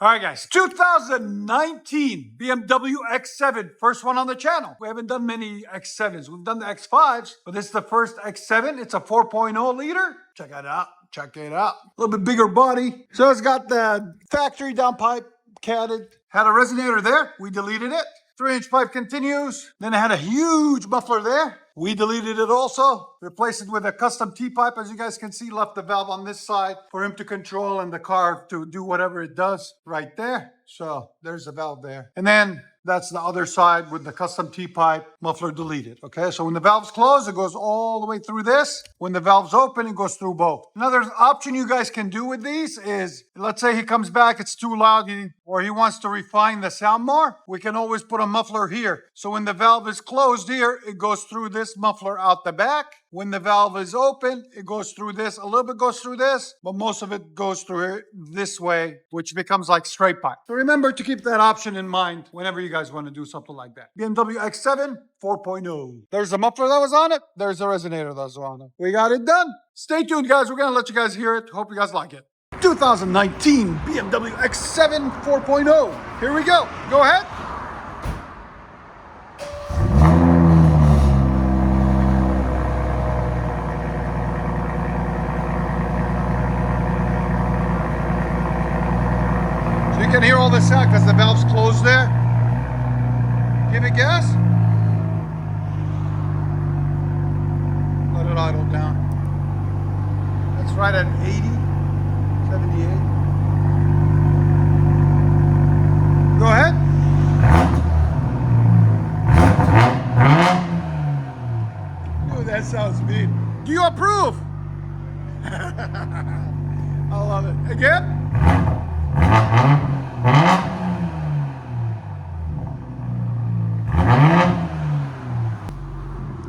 All right, guys, 2019 BMW X7, first one on the channel. We haven't done many X7s. We've done the X5s, but this is the first X7. It's a 4.0 liter. Check it out. Check it out. A little bit bigger body. So it's got the factory downpipe catted. Had a resonator there. We deleted it. 3-inch pipe continues. Then it had a huge muffler there. We deleted it also. Replaced it with a custom T-pipe. As you guys can see, left the valve on this side for him to control and the car to do whatever it does right there. So there's the valve there. And then that's the other side with the custom T-pipe, muffler deleted. Okay, so when the valve's closed, it goes all the way through this. When the valve's open, it goes through both. Another option you guys can do with these is, let's say he comes back, it's too loud, or he wants to refine the sound more, we can always put a muffler here. So when the valve is closed here, it goes through this muffler out the back. When the valve is open, it goes through this. A little bit goes through this, but most of it goes through this way, which becomes like straight pipe. So remember to keep that option in mind whenever you guys want to do something like that. BMW X7 4.0. There's the muffler that was on it. There's the resonator that was on it. We got it done. Stay tuned, guys. We're going to let you guys hear it. Hope you guys like it. 2019 BMW X7 4.0. Here we go. Go ahead. You can hear all the sound because the valve's closed there. Give it gas. Let it idle down. That's right at 80, 78. Go ahead. Ooh, that sounds mean. Do you approve? I love it. Again.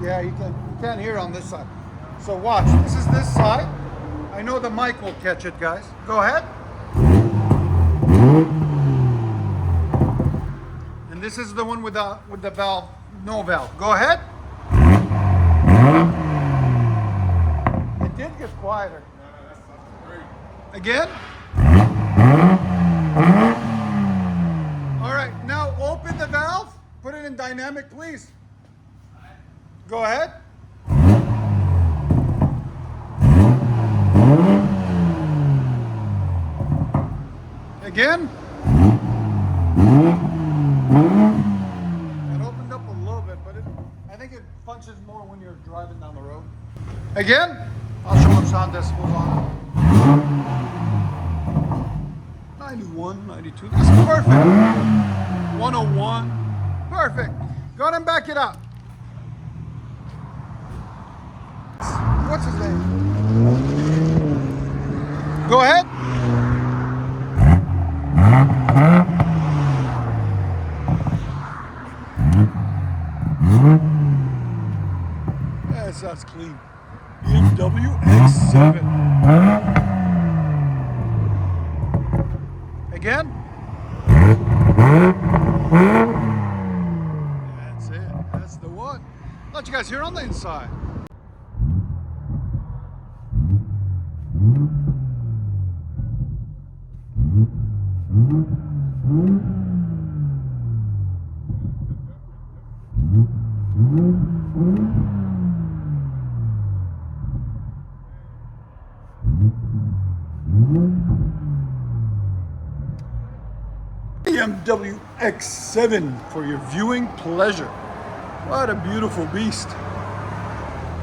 Yeah, you can't hear on this side. So watch, this is this side. I know the mic will catch it, guys. Go ahead. And this is the one with the valve, no valve. Go ahead. It did get quieter. Again. All right, now open the valve. Put it in dynamic, please. Go ahead. Again. It opened up a little bit, but I think it functions more when you're driving down the road. Again. I'll show them sound decibels on it. 91, 92. This is perfect. 101. Perfect. Go ahead and back it up. What's his name? Go ahead. That sounds clean. BMW X7. Again. That's it. That's the one. Let you guys hear on the inside. BMW X7 for your viewing pleasure. What a beautiful beast.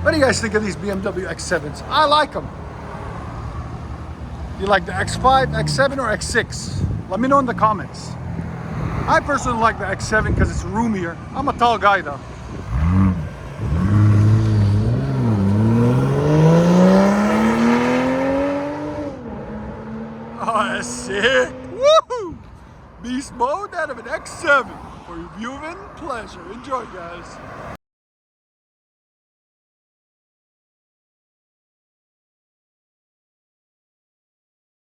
What do you guys think of these BMW X7s? I like them. You like the X5, X7, or X6? Let me know in the comments. I personally like the X7 because it's roomier. I'm a tall guy though. Oh, that's sick. Woohoo! Beast mode out of an X7 for your viewing pleasure. Enjoy, guys.